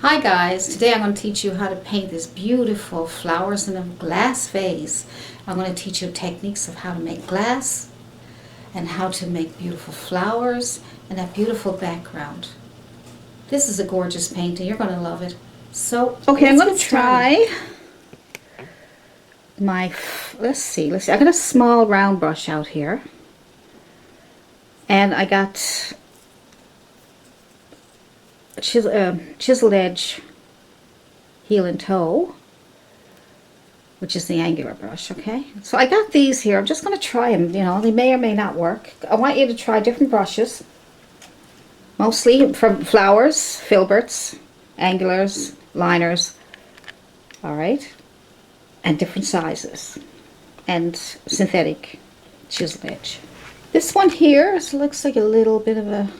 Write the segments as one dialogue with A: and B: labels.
A: Hi guys, today I'm going to teach you how to paint this beautiful flowers in a glass vase. I'm going to teach you techniques of how to make glass and how to make beautiful flowers and that beautiful background. This is a gorgeous painting. You're going to love it. So,
B: okay, I'm going to try my, let's see, I got a small round brush out here. And I got chiseled edge heel and toe, which is the angular brush. Okay, so I got these here. I'm just going to try them. You know, they may or may not work. I want you to try different brushes, mostly from flowers, filberts, angulars, liners. All right, and different sizes, and synthetic chiseled edge. This one here looks like a little bit of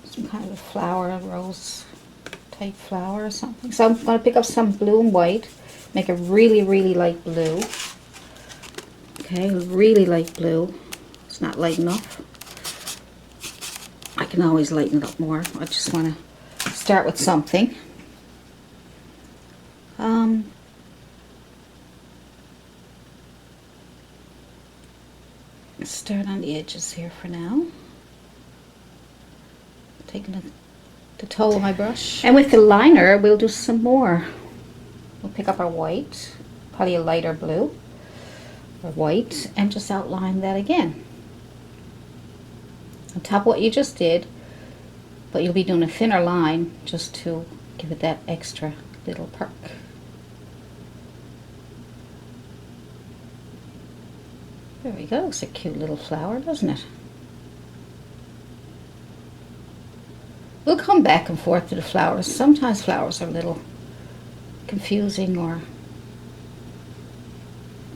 B: some kind of a flower, a rose type flower or something. So I'm going to pick up some blue and white, make a really, really light blue. Okay, really light blue. It's not light enough. I can always lighten it up more. I just want to start with something. Start on the edges here for now. Taking the toe of my brush. And with the liner, we'll do some more. We'll pick up our white, probably a lighter blue, or white, and just outline that again. On top of what you just did, but you'll be doing a thinner line just to give it that extra little perk. There we go. It's a cute little flower, doesn't it? We'll come back and forth to the flowers. Sometimes flowers are a little confusing, or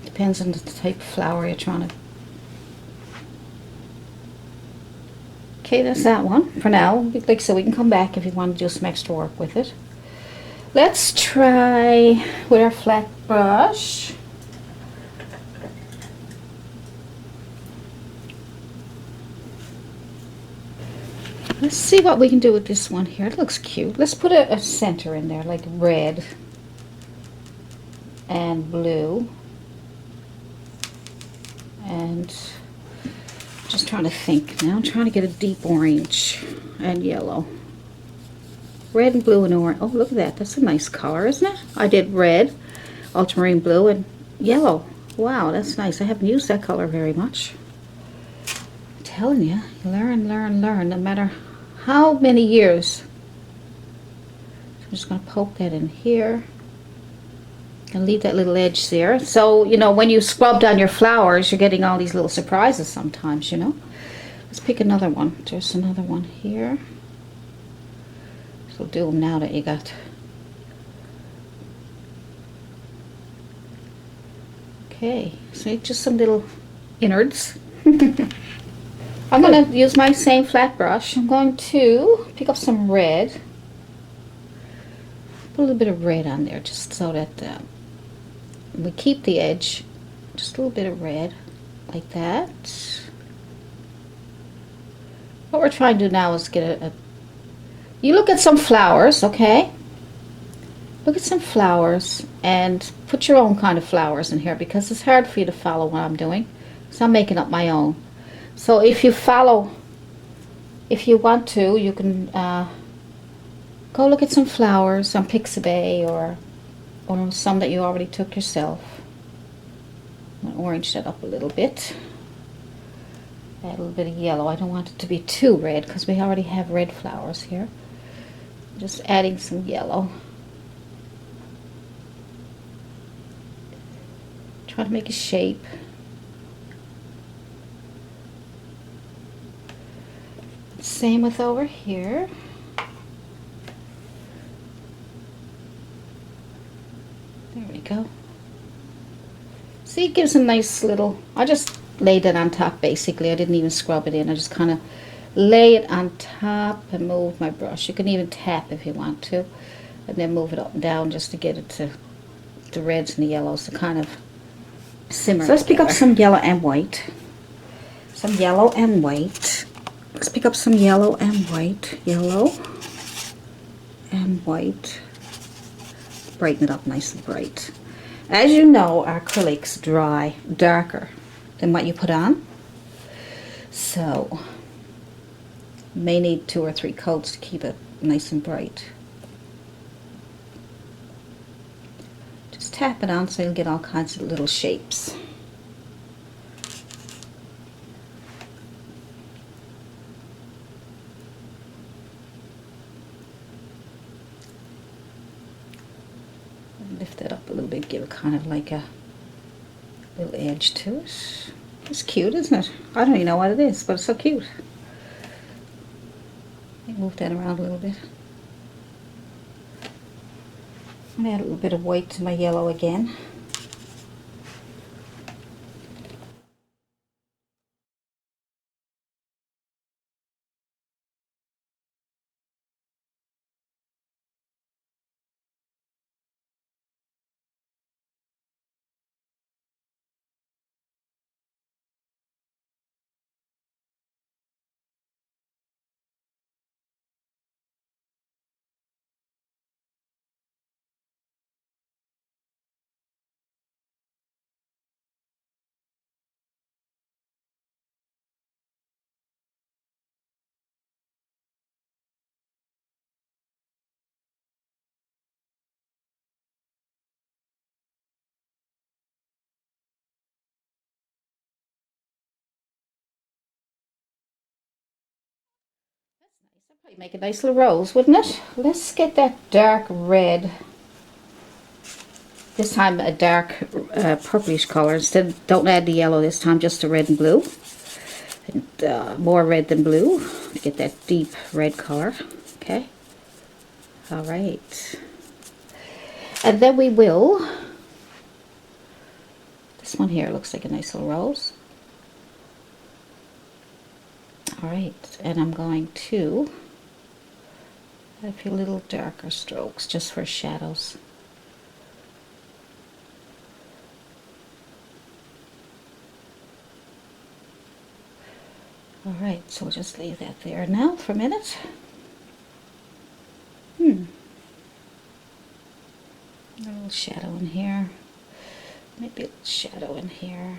B: depends on the type of flower you're trying to. Okay, that's that one for now. Like I said, we can come back if you want to do some extra work with it. Let's try with our flat brush. Let's see what we can do with this one here. It looks cute. Let's put a center in there, like red and blue. And just trying to think now. I'm trying to get a deep orange and yellow. Red and blue and orange. Oh, look at that. That's a nice color, isn't it? I did red, ultramarine blue, and yellow. Wow, that's nice. I haven't used that color very much. I'm telling you, you learn, no matter how many years. So I'm just going to poke that in here and leave that little edge there. So, you know, when you scrub down your flowers, you're getting all these little surprises sometimes, you know. Let's pick another one. There's another one here. So do them now that you got. Okay, so just some little innards. I'm going to use my same flat brush. I'm going to pick up some red. Put a little bit of red on there just so that we keep the edge. Just a little bit of red like that. What we're trying to do now is get you look at some flowers, okay? Look at some flowers and put your own kind of flowers in here, because it's hard for you to follow what I'm doing. So I'm making up my own. So if you follow, if you want to, you can go look at some flowers, some Pixabay, or some that you already took yourself. I'm going to orange that up a little bit. Add a little bit of yellow. I don't want it to be too red because we already have red flowers here. Just adding some yellow. Try to make a shape. Same with over here. There we go. See, it gives a nice little, I just laid it on top basically. I didn't even scrub it in. I just kind of lay it on top and move my brush. You can even tap if you want to, and then move it up and down just to get it to the reds and the yellows to kind of simmer. So let's pick up some yellow and white. Some yellow and white. Let's pick up some yellow and white. Yellow and white. Brighten it up nice and bright. As you know, our acrylics dry darker than what you put on. So, you may need 2 or 3 coats to keep it nice and bright. Just tap it on so you'll get all kinds of little shapes. Lift that up a little bit, give it kind of like a little edge to it. It's cute, isn't it? I don't even know what it is, but it's so cute. Move that around a little bit. I'm going to add a little bit of white to my yellow again. That'd probably make a nice little rose, wouldn't it? Let's get that dark red. This time a dark purplish color. Instead, don't add the yellow this time, just the red and blue. And more red than blue to get that deep red color. Okay. All right. And then we will. This one here looks like a nice little rose. All right, and I'm going to add a few little darker strokes just for shadows. All right, so we'll just leave that there now for a minute. A little shadow in here. Maybe a little shadow in here.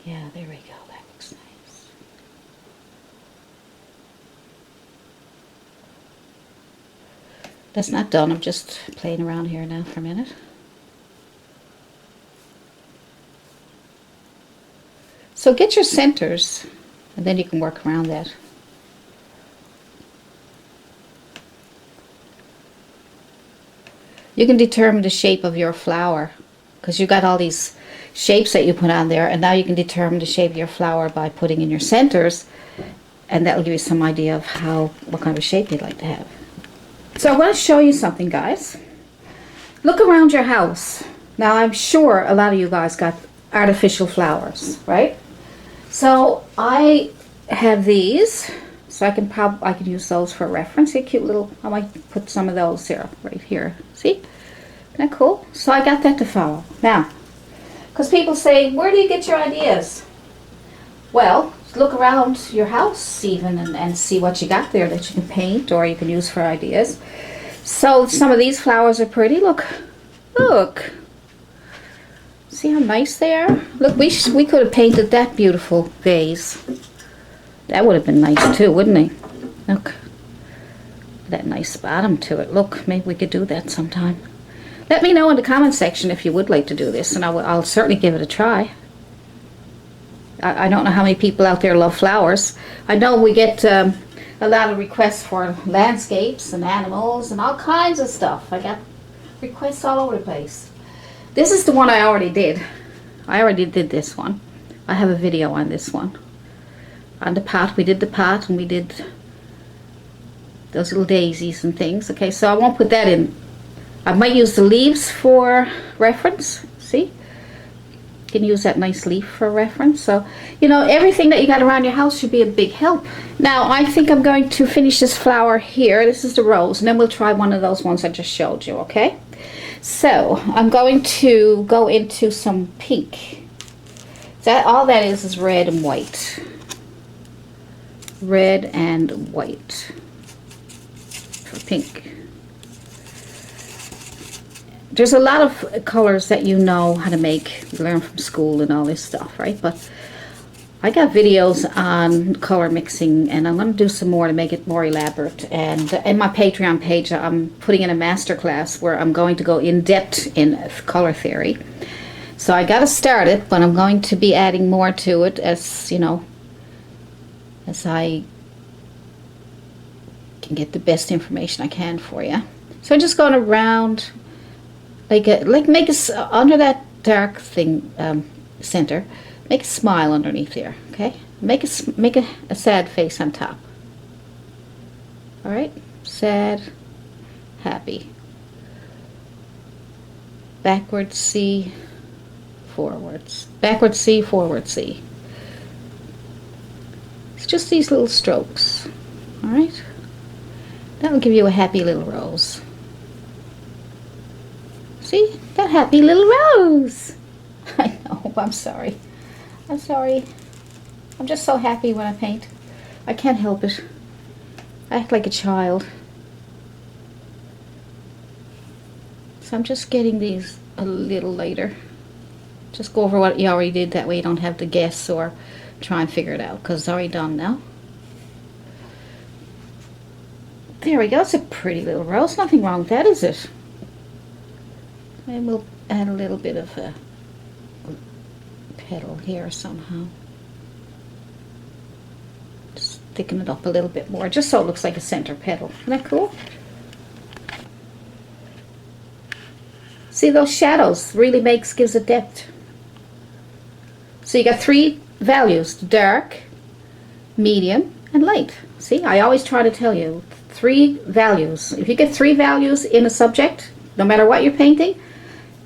B: Yeah, there we go. That looks nice. That's not done. I'm just playing around here now for a minute. So get your centers, and then you can work around that. You can determine the shape of your flower, because you got all these shapes that you put on there, and now you can determine the shape of your flower by putting in your centers, and that will give you some idea of what kind of shape you'd like to have. So I want to show you something, guys. Look around your house. Now I'm sure a lot of you guys got artificial flowers, right? So I have these, so I can use those for reference. They're cute little. I might put some of those here, right here. See? Isn't that cool? So I got that to follow. Now, because people say, where do you get your ideas? Well, look around your house even and see what you got there that you can paint or you can use for ideas. So some of these flowers are pretty. Look. Look. See how nice they are? Look, we could have painted that beautiful vase. That would have been nice too, wouldn't it? Look. That nice bottom to it. Look, maybe we could do that sometime. Let me know in the comment section if you would like to do this, and I'll certainly give it a try. I don't know how many people out there love flowers. I know we get a lot of requests for landscapes and animals and all kinds of stuff. I got requests all over the place. This is the one I already did. I already did this one. I have a video on this one. On the pot, we did the pot and we did those little daisies and things. Okay, so I won't put that in. I might use the leaves for reference. See? You can use that nice leaf for reference. So, you know, everything that you got around your house should be a big help. Now, I think I'm going to finish this flower here. This is the rose, and then we'll try one of those ones I just showed you, okay? So I'm going to go into some pink. That all that is red and white. Red and white for pink. There's a lot of colors that you know how to make. You learn from school and all this stuff, right? But I got videos on color mixing, and I'm going to do some more to make it more elaborate. And in my Patreon page, I'm putting in a master class where I'm going to go in depth in color theory. So I got to start it, but I'm going to be adding more to it as, you know, as I can get the best information I can for you. So I'm just going around, make a under that dark thing center. Make a smile underneath there, okay? Make a sad face on top. All right, sad, happy. Backwards C, forwards. Backwards C, forward C. It's just these little strokes. All right. That will give you a happy little rose. See that happy little rose? I know. I'm sorry. I'm sorry. I'm just so happy when I paint. I can't help it. I act like a child. So I'm just getting these a little later. Just go over what you already did. That way you don't have to guess or try and figure it out, because it's already done now. There we go. It's a pretty little rose. Nothing wrong with that, is it? And we'll add a little bit of a petal here somehow. Just thicken it up a little bit more, just so it looks like a center petal. Isn't that cool? See, those shadows really gives it depth. So you got 3 values: dark, medium, and light. See, I always try to tell you 3 values. If you get 3 values in a subject, no matter what you're painting,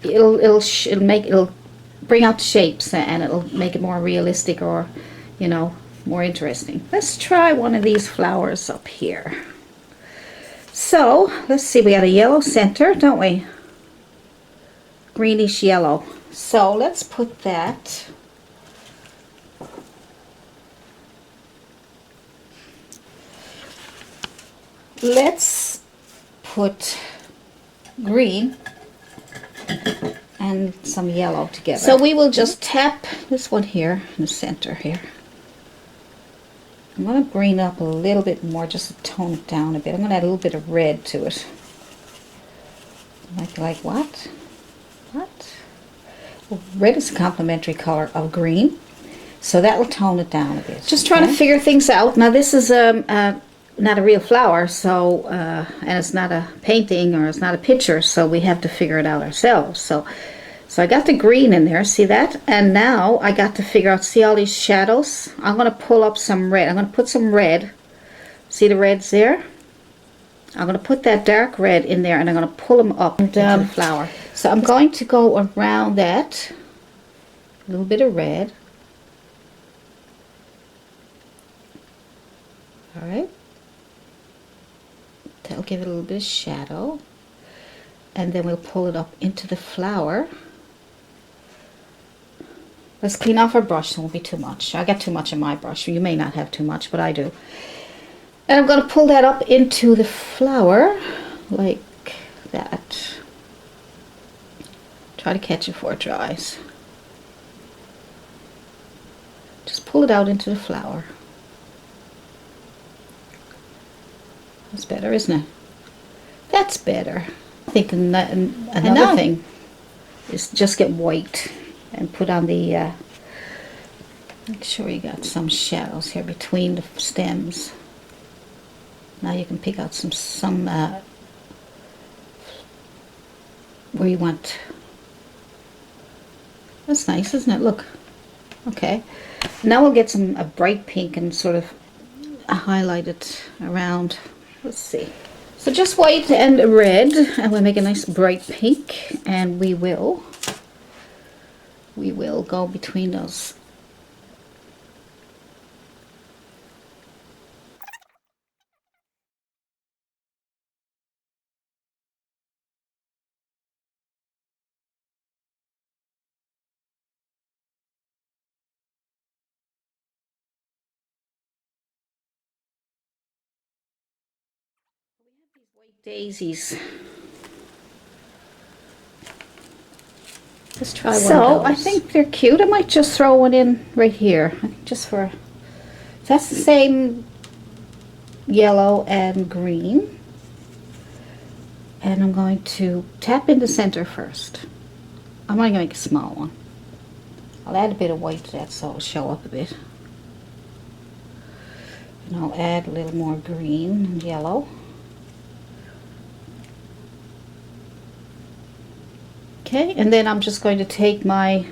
B: it'll bring out the shapes, and it'll make it more realistic, or, you know, more interesting. Let's try one of these flowers up here. So let's see, we got a yellow center, don't we? Greenish yellow. So let's put that. Let's put green and some yellow together. So we will just tap this one here in the center here. I'm going to green up a little bit more, just to tone it down a bit. I'm going to add a little bit of red to it. You might be like, what? What? Well, red is a complementary color of green, so that will tone it down a bit. Just trying to figure things out. Now this is not a real flower, so and it's not a painting, or it's not a picture, so we have to figure it out ourselves. So I got the green in there, see that? And now I got to figure out, see all these shadows? I'm going to pull up some red. I'm going to put some red. See the reds there? I'm going to put that dark red in there, and I'm going to pull them up into the flower. So I'm going to go around that, a little bit of red. All right. That'll give it a little bit of shadow. And then we'll pull it up into the flower. Let's clean off our brush, so it won't be too much. I got too much in my brush. You may not have too much, but I do. And I'm going to pull that up into the flower, like that. Try to catch it before it dries. Just pull it out into the flower. That's better, isn't it? That's better. I think another thing is just get white and put on the, make sure you got some shadows here between the stems. Now you can pick out some where you want. That's nice, isn't it? Look. Okay. Now we'll get a bright pink and sort of highlight it around. Let's see. So just white and red, and we'll make a nice bright pink, and we will go between those White daisies.
A: Let's try one of
B: So
A: those.
B: I think they're cute. I might just throw one in right here, just for. That's the same yellow and green, and I'm going to tap in the center first. I'm only going to make a small one. I'll add a bit of white to that so it'll show up a bit. And I'll add a little more green and yellow. Okay, and then I'm just going to take my,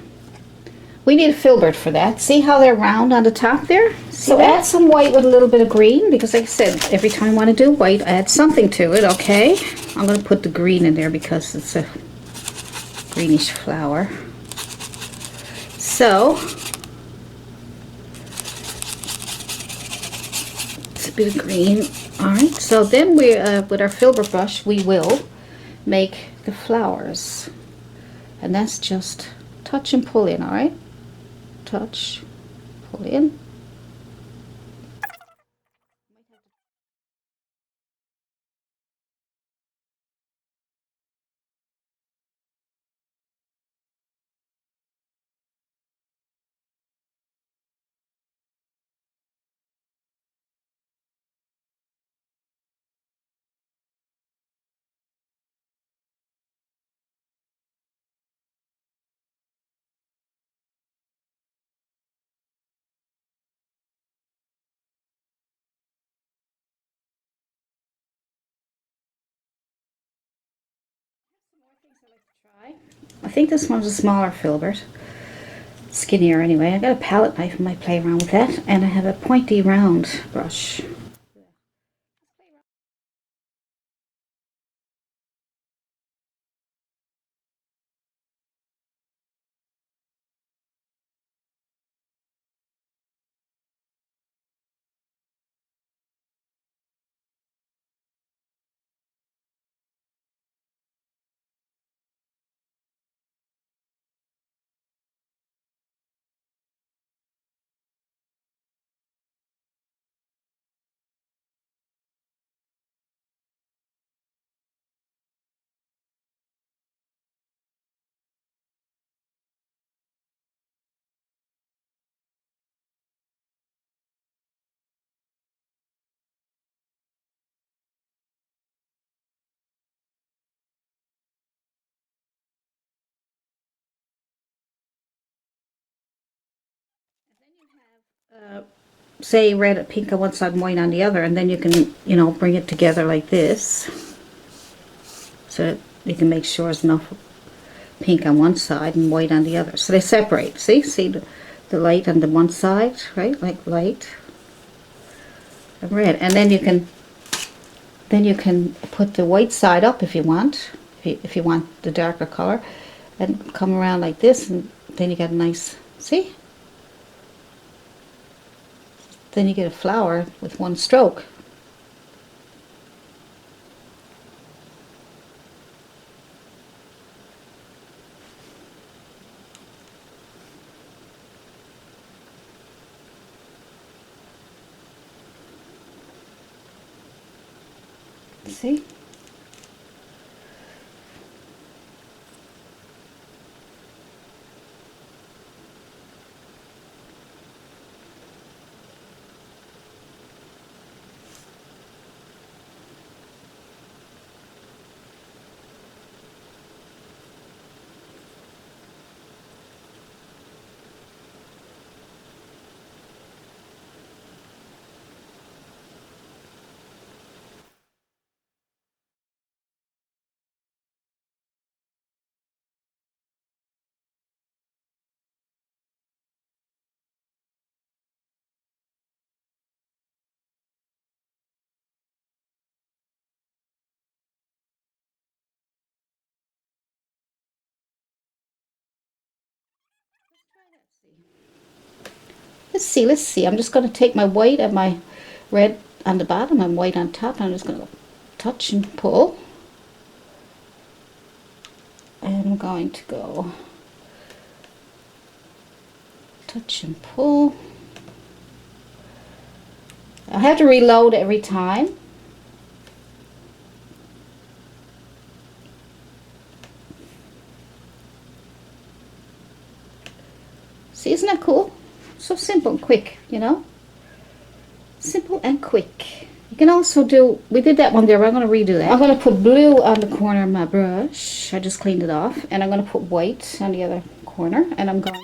B: we need a filbert for that. See how they're round on the top there? So add some white with a little bit of green, because like I said, every time I want to do white, add something to it, okay? I'm going to put the green in there because it's a greenish flower. So, it's a bit of green. Alright, so then we, with our filbert brush, we will make the flowers. And that's just touch and pull in, alright? Touch, pull in. I think this one's a smaller filbert, skinnier anyway. I got a palette knife, I might play around with that, and I have a pointy round brush. Say red, pink on one side and white on the other, and then you can, you know, bring it together like this, so that you can make sure there's enough pink on one side and white on the other, so they separate. See the light on the one side, right? Like light and red, and then you can put the white side up if you want, if you want the darker color, and come around like this, and then you get a nice, see? Then you get a flower with one stroke. See? Let's see. I'm just going to take my white and my red on the bottom and white on top, and I'm just going to touch and pull. And I'm going to go touch and pull. I have to reload every time. See, isn't that cool? So simple and quick, you know? Simple and quick. You can also do, we did that one there, but I'm going to redo that. I'm going to put blue on the corner of my brush. I just cleaned it off. And I'm going to put white on the other corner. And I'm going to...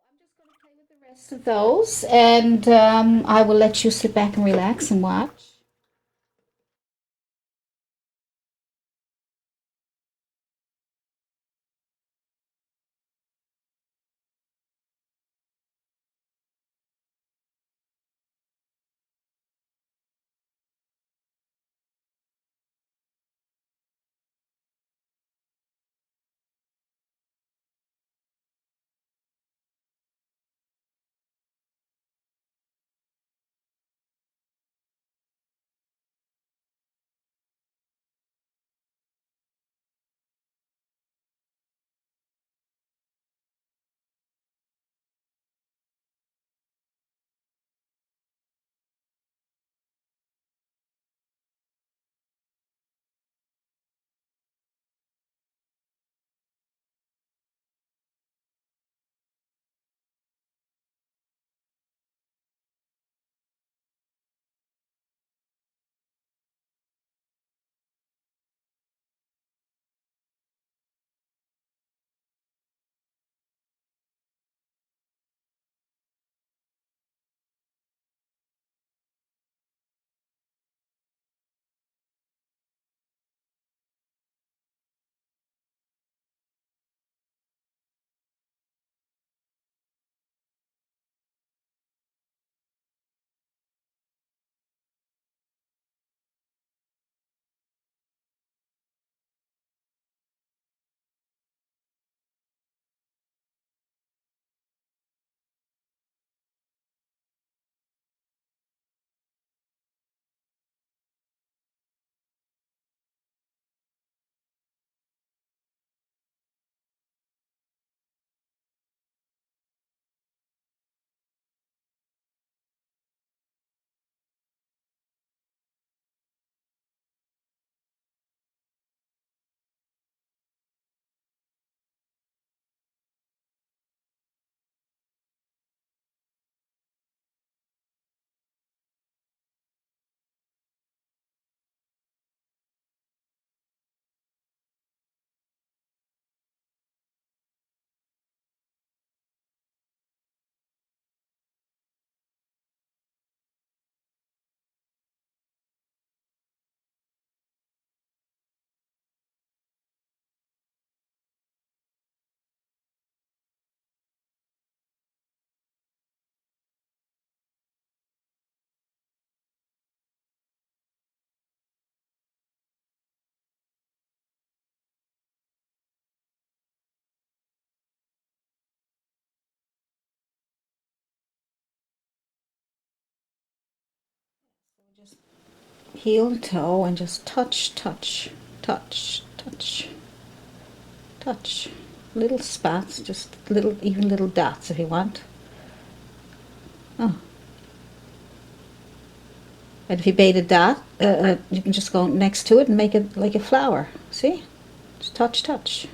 B: I'm just going to play with the rest of those. And I will let you sit back and relax and watch. Just heel to toe and just touch, touch, touch, touch, touch. Little spots, just little, even little dots if you want. Oh. And if you made a dot, you can just go next to it and make it like a flower. See? Just touch, touch.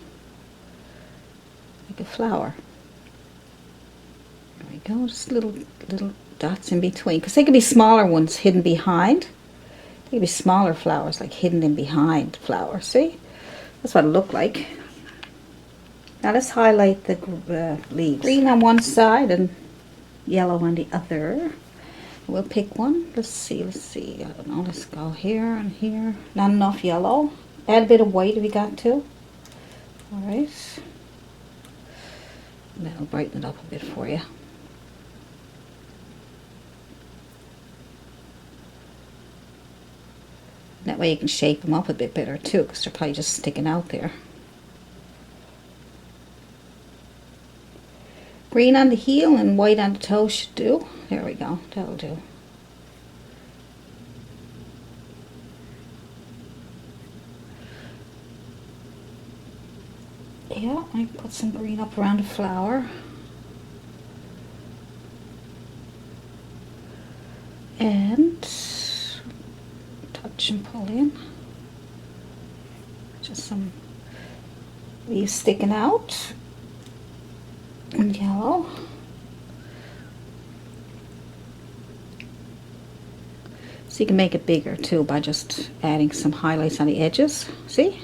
B: Like a flower. There we go. Just little dots in between. Because they could be smaller ones hidden behind. They could be smaller flowers, like hidden in behind flowers. See? That's what it looked like. Now let's highlight the leaves. Green on one side and yellow on the other. We'll pick one. Let's see. I don't know. Let's go here and here. Not enough yellow. Add a bit of white if you got to. Alright. That'll brighten it up a bit for you. That way you can shape them up a bit better too, because they're probably just sticking out there. Green on the heel and white on the toe should do. There we go. That'll do. Yeah, I put some green up around the flower. And touch and pull in. Just some leaves sticking out. And yellow. So you can make it bigger too by just adding some highlights on the edges. See?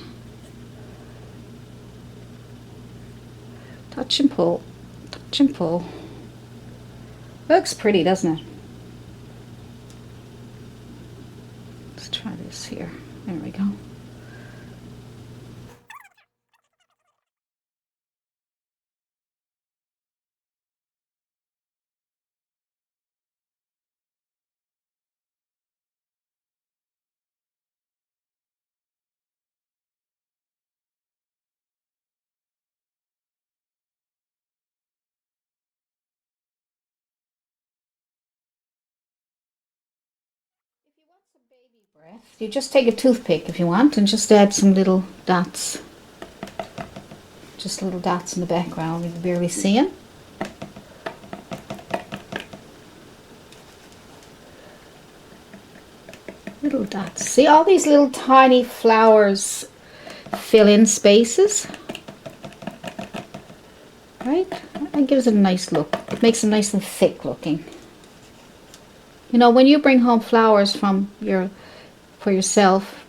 B: Touch and pull. Touch and pull. Looks pretty, doesn't it? Let's try this here. There we go. Breath. You just take a toothpick if you want and just add some little dots. Just little dots in the background you can barely see them. Little dots. See all these little tiny flowers fill in spaces? Right? That gives it a nice look. It makes them nice and thick looking. You know, when you bring home flowers from for yourself,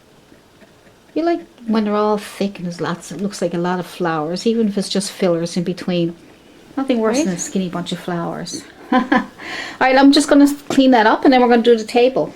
B: you like when they're all thick and there's lots, it looks like a lot of flowers, even if it's just fillers in between. Nothing worse than a skinny bunch of flowers. Alright, I'm just going to clean that up and then we're going to do the table.